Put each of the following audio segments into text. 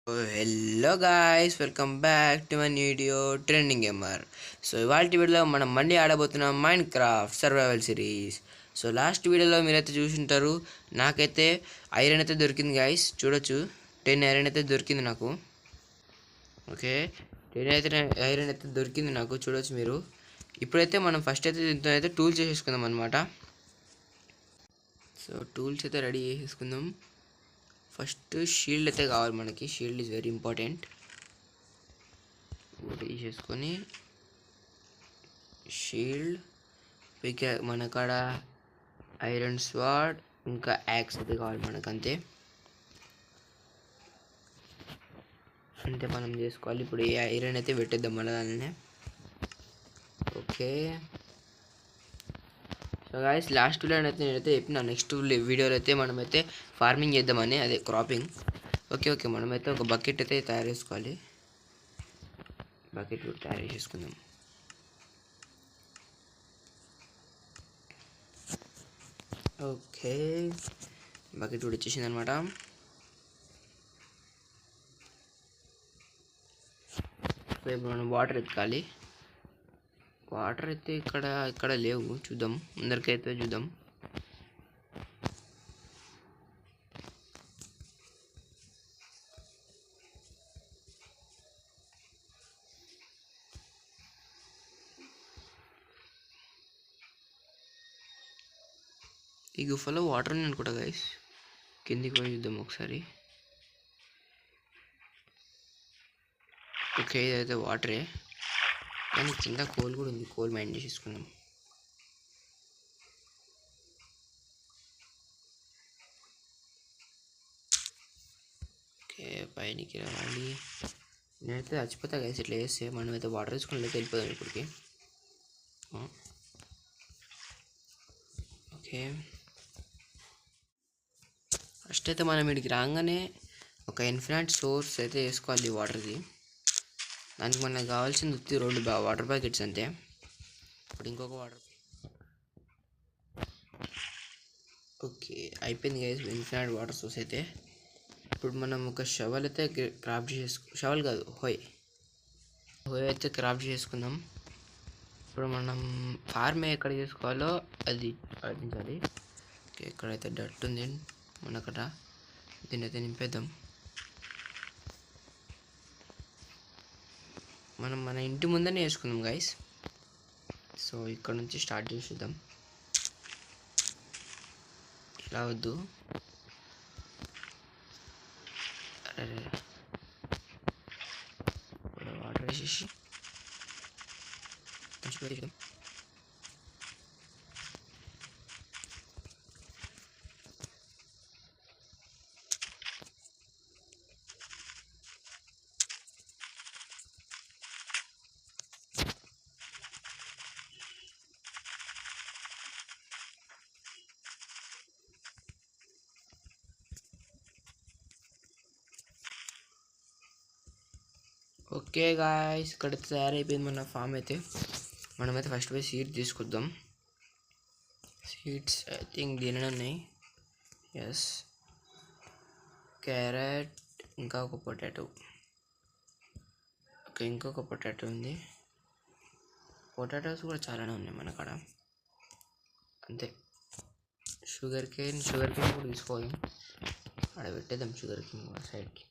Hello guys, welcome back to my video trending gamer. So ఇవాళ వీడియోలో మనం మళ్ళీ ఆడబోతున్నాం Minecraft survival series. So last వీడియోలో మీరైతే చూసింటారు, నాకైతే ఐరన్ అయితే దొరికింది గాయ్స్. చూడొచ్చు, 10 ఐరన్ అయితే దొరికింది నాకు. ఓకే, 10 ఐరన్ అయితే దొరికింది నాకు, చూడొచ్చు మీరు. ఇప్పుడైతే మనం ఫస్ట్ అయితే దీంతో అయితే టూల్స్ చేసేసుకుందాం అనమాట. సో టూల్స్ అయితే రెడీ చేసేసుకుందాం. ఫస్ట్ షీల్డ్ అయితే కావాలి మనకి. Shield is very important. తీసేసుకొని షీల్డ్ మన కాడ ఐరన్ స్వార్డ్ ఇంకా యాక్స్ అయితే కావాలి మనకు. అంతే మనం చేసుకోవాలి. ఇప్పుడు ఈ ఐరన్ అయితే పెట్టేద్దాం మన దానినే. Okay, so guys last video అయితే నేనైతే చెప్పిన నెక్స్ట్ వీడియోలో అయితే మనమైతే ఫార్మింగ్ చేద్దామని, అదే క్రాపింగ్. ఓకే, మనమైతే ఒక బకెట్ అయితే తయారు చేసుకోవాలి. బకెట్ కూడా తయారు చేసుకుందాం. ఓకే, బకెట్ కూడా వచ్చేసింది అనమాట. సో ఇప్పుడు మనం వాటర్ ఎత్తుకాలి. వాటర్ అయితే ఇక్కడ లేవు, చూద్దాం ముందరికైతే చూద్దాం. ఈ గుఫలో వాటర్ ఉంది అనుకుంటా గైస్, కిందికి పోయి చూద్దాం ఒకసారి. ఓకే, ఇదైతే వాటరే, కానీ కింద కోల్ కూడా ఉంది. కోల్ మైండ్ చేసేసుకుందాం. ఓకే, పైనకి రావాలి. నేనైతే చచ్చిపోతా గైస్ ఇట్లా వేస్తే. మనమైతే వాటర్ తీసుకుని అయితే వెళ్ళిపోదాం ఇప్పటికి. ఓకే, ఫస్ట్ అయితే మనం ఇక్కడికి రాగానే ఒక ఇన్ఫినైట్ సోర్స్ అయితే వేసుకోవాలి వాటర్ది. దానికి మనకు కావాల్సింది 2 వాటర్ ప్యాకెట్స్ అంతే. ఇప్పుడు ఇంకొక వాటర్. ఓకే, అయిపోయింది గైస్ ఇన్ఫినైట్ వాటర్ సోర్స్ అయితే. ఇప్పుడు మనం ఒక షవల్ అయితే క్రాఫ్ట్ షవల్ కాదు, హోయ్ అయితే క్రాఫ్ట్ చేసుకుందాం. ఇప్పుడు మనం ఫార్మ్ ఎక్కడ చేసుకోవాలో అది పాటించాలి. ఓకే, ఎక్కడైతే డట్ ఉంది మనకట, దీన్ని అయితే నింపేద్దాం. మనం మన ఇంటి ముందనే వేసుకుందాం గైస్. సో ఇక్కడ నుంచి స్టార్ట్ చేసేద్దాం. ఇలా వద్దు, వాటర్ వేసేసి పెట్టేద్దాం. ఓకే గాయ్స్, ఇక్కడ తయారైపోయింది మన ఫామ్ అయితే. మనమైతే ఫస్ట్ పోయి సీడ్స్ తీసుకొద్దాం. సీడ్స్ ఐ థింక్ దీనిలో ఉన్నాయి. ఎస్, క్యారెట్, ఇంకా ఒక పొటాటో. ఓకే, ఇంకొక పొటాటో ఉంది. పొటాటోస్ కూడా చాలానే ఉన్నాయి మన కాడ. అంతే, షుగర్ కేన్ కూడా తీసుకోవాలి. అక్కడ పెట్టేద్దాం షుగర్ కేన్ కూడా సైడ్కి.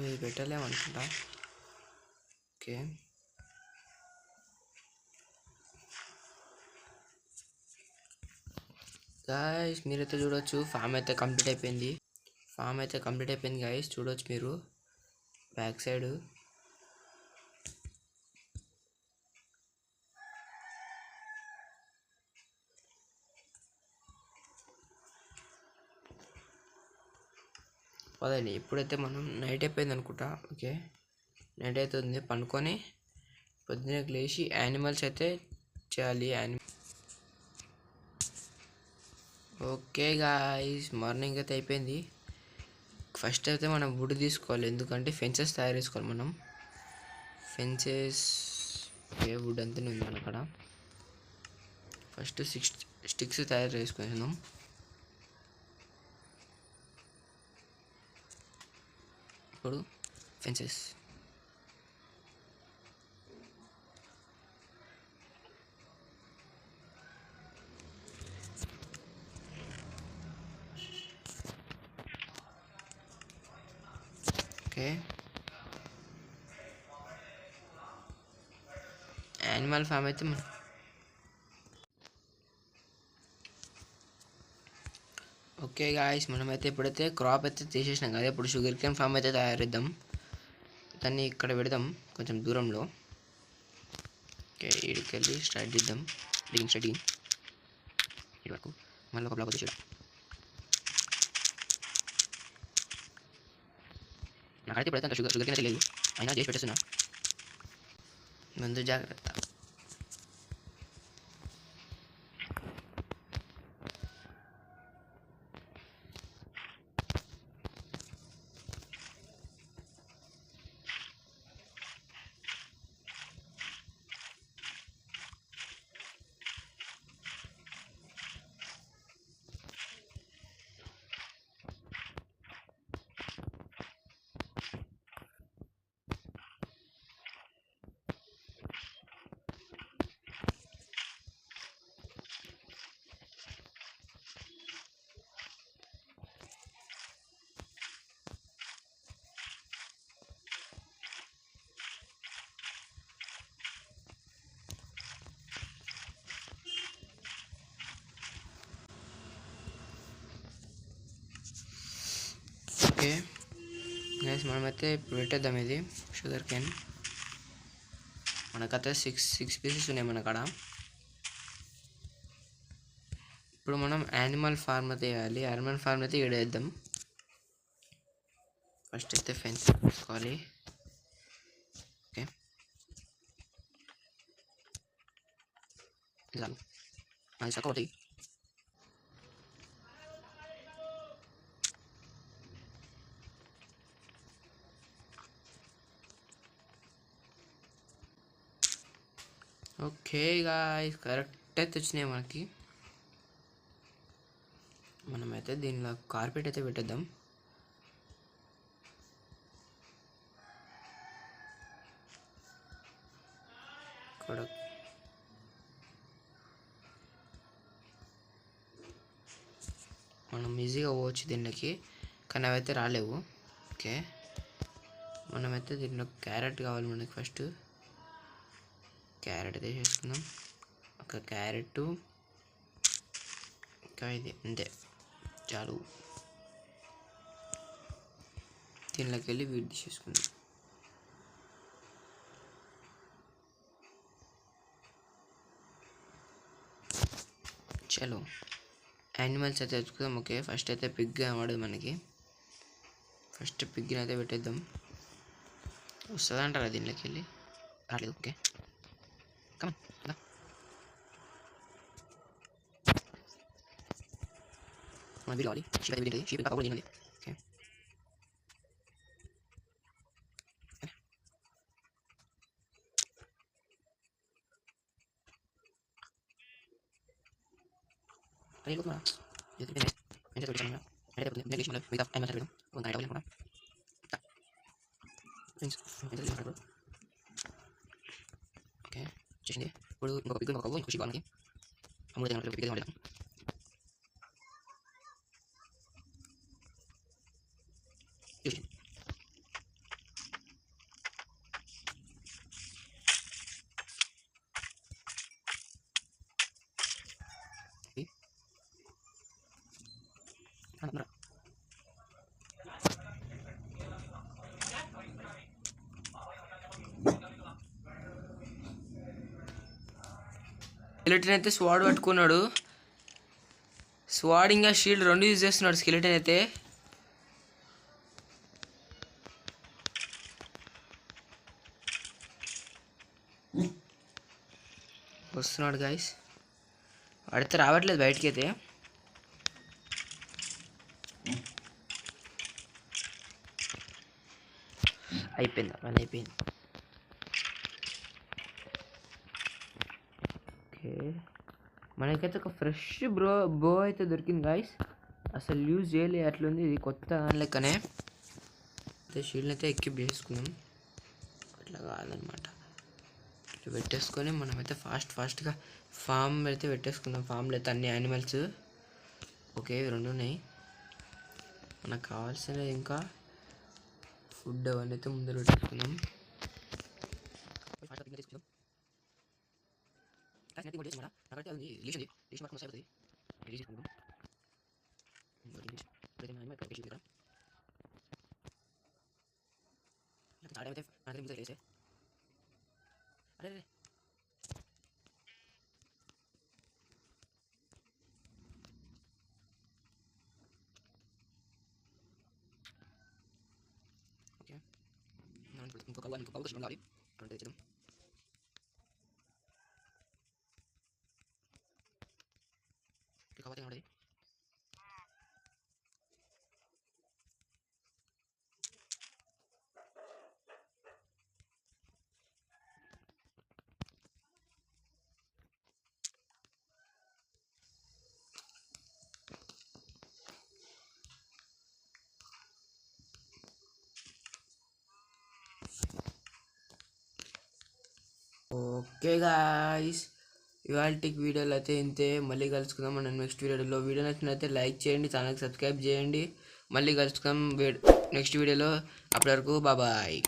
ఇది పెట్టలేమనుకుంటా. ఓకే, గాయస్ మీరైతే చూడొచ్చు, ఫామ్ అయితే కంప్లీట్ అయిపోయింది. గాయస్ చూడొచ్చు మీరు బ్యాక్ సైడ్. పదండి, ఇప్పుడైతే మనం నైట్ అయిపోయింది అనుకుంటా. ఓకే, నైట్ అవుతుంది, పండుకొని పొద్దున్నే లేచి యానిమల్స్ అయితే చేయాలి. ఓకే గాయ్స్, మార్నింగ్ అయితే అయిపోయింది. ఫస్ట్ అయితే మనం వుడ్ తీసుకోవాలి, ఎందుకంటే ఫెన్సెస్ తయారు చేసుకోవాలి మనం. ఫెన్సెస్ వుడ్ అంతనే ఉంది మన అక్కడ. ఫస్ట్ 6 స్టిక్స్ తయారు చేసుకుందాం. ఇప్పుడు ఫెన్సెస్ ఓకే. యానిమల్ ఫామ్ అయితే ఓకే గాయస్, మనమైతే ఇప్పుడైతే క్రాప్ అయితే తీసేసినాం కదా, ఇప్పుడు షుగర్ కేన్ ఫామ్ అయితే తయారిద్దాం. దాన్ని ఇక్కడ పెడదాం కొంచెం దూరంలో. ఓకే, ఇక్కడికి వెళ్ళి స్టార్ట్ చేద్దాం. స్టార్టింగ్ ఇటు వరకు మళ్ళీ ఒక బ్లాక్ వచ్చేసాడు. నాకైతే ఇప్పుడైతే అంత షుగర్ కేన్ అయితే లేదు, అయినా చేసి పెట్టేస్తున్నా. ముందు జాగ్రత్త. ఓకే గైస్, మనమైతే ఇప్పుడు పెట్టేద్దాం ఇది షుగర్ కేన్. మనకైతే సిక్స్ పీసెస్ ఉన్నాయి మన కాడ. ఇప్పుడు మనం యానిమల్ ఫార్మ్ అయితే వేయాలి. యానిమల్ ఫార్మ్ అయితే ఇక్కడ వేద్దాం. ఫస్ట్ అయితే ఫెన్స్ తీసుకోవాలి. ఓకే, చాలు అది చక్క అవుతాయి. ఓకే గాయ్స్, కరెక్ట్ అయితే వచ్చినాయి మనకి. మనమైతే దీనిలో కార్పెట్ అయితే పెట్టేద్దాం. ఇక్కడ మనం ఈజీగా పోవచ్చు దీనికి, కానీ అవైతే రాలేవు. ఓకే, మనమైతే దీంట్లో క్యారెట్ కావాలి మనకి. ఫస్ట్ క్యారెట్ అయితే చేసుకుందాం. ఒక క్యారెట్, ఇంకా ఇది అంతే చాలు. దీనిలోకి వెళ్ళి వీడి తీసేసుకుందాం. చలో యానిమల్స్ అయితే తెచ్చుకుందాం. ఓకే, ఫస్ట్ అయితే పిగ్ కనబడదు మనకి. ఫస్ట్ పిగ్ని అయితే పెట్టేద్దాం. వస్తుందంటారా దీనిలోకి వెళ్ళి? రాలేదు. ఓకే, కమన్ మన వీడి కావాలి. షీప్ అయితే వీడి షీప్ పక్క కూడా తినండి. ఓకే, అదే కూడా ఓకే చేసింది. ఇప్పుడు ఇంకొక పిగ్ ఇంకొక ఇంకో షీప్ మనకి అమ్ముడు దగ్గర పిగ్ వాడేద్దాం. స్కెలిటన్ అయితే స్వాడ్ పట్టుకున్నాడు. స్వాడ్ ఇంకా షీల్డ్ రెండు యూజ్ చేస్తున్నాడు స్కెలిటన్ అయితే. వస్తున్నాడు గాయస్, వాడితే రావట్లేదు బయటికి అయితే. అయిపోయిందా పని అయిపోయింది. ఓకే, మనకైతే ఒక ఫ్రెష్ బో అయితే దొరికింది గాయస్. అసలు యూజ్ చేయలే, అట్లుంది ఇది కొత్త లెక్కనే. అయితే షీల్డ్ అయితే ఎక్విప్ చేసుకున్నాం. అట్లా కాదనమాట, ఇట్లా పెట్టేసుకొని మనమైతే ఫాస్ట్గా ఫామ్ అయితే పెట్టేసుకుందాం. ఫామ్లో అయితే అన్ని యానిమల్స్. ఓకే, 2 ఉన్నాయి. మనకు కావాల్సినవి ఇంకా ఫుడ్ అవన్నీ అయితే ముందర పెట్టేసుకుందాం. అరే ఓకే, ఇంకొక అవకాశం కావాలి. తెచ్చాం. కావాలి ఓకే గాయ్స్, ఇవాళ వీడియోలో అయితే ఇంతే. మళ్ళీ కలుసుకుందాం మనం నెక్స్ట్ వీడియోలో. వీడియో నచ్చినైతే లైక్ చేయండి, ఛానల్కి సబ్స్క్రైబ్ చేయండి. మళ్ళీ కలుసుకుందాం నెక్స్ట్ వీడియోలో. అప్పటి వరకు బాయ్.